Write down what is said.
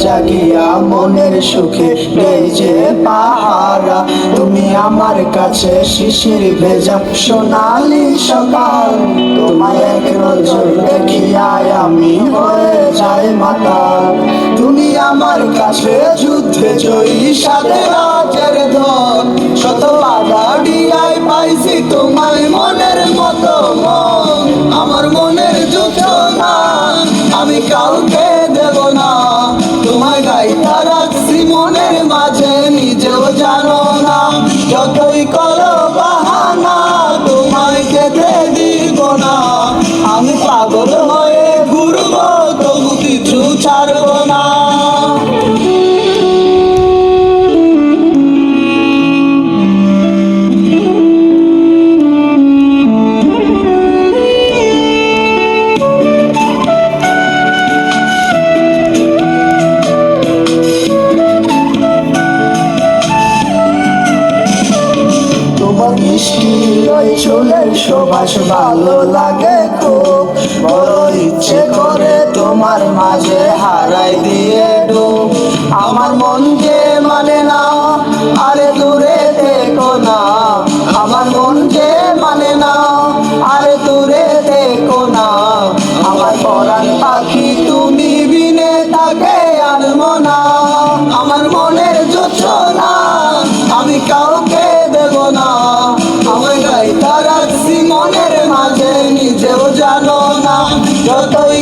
জাগিয়া মনের সুখে এই যে পাহারা। তুমি আমার কাছে শিশির ভেজা সোনালি সকাল। তোমায় এক নজর দেখিয়ায় আমি হয়ে যাই মাতাল। তুমি আমার কাছে যুদ্ধে জয়ী সাথে রাজের ধন। শত বাধা ডিয়ায় পাইছি তোমায় মনের মতো মন। আমার মনের যোচনা আমি কাউকে দেব না। তোমায় গাইতা রাখছি মনের মাঝে নিজেও জানো না। যতই করো বাহানা তোমায় যেতে দিব না। আমি পাগল হয়ে ঘুরবো তবু কিছু ছাড়বো না। মিষ্টি ওই চুলের সুবাস ভালো লাগে খুব। বড় ইচ্ছে করে তোমার মাঝে হারাই দিয়ে ডুব। আমার মন যে মানে না আরে দূরে থেকো না। আমার মন যে মানে না আরে দূরে থেকো না। আমার পরাণ পাখি তুমি বিনে তাকে আনবো না। আমার মনের যোচনা আমি কাউকে দেব না। আমায় গাইতা রাখছি মনের মাঝে নিজেও জানো না। যতই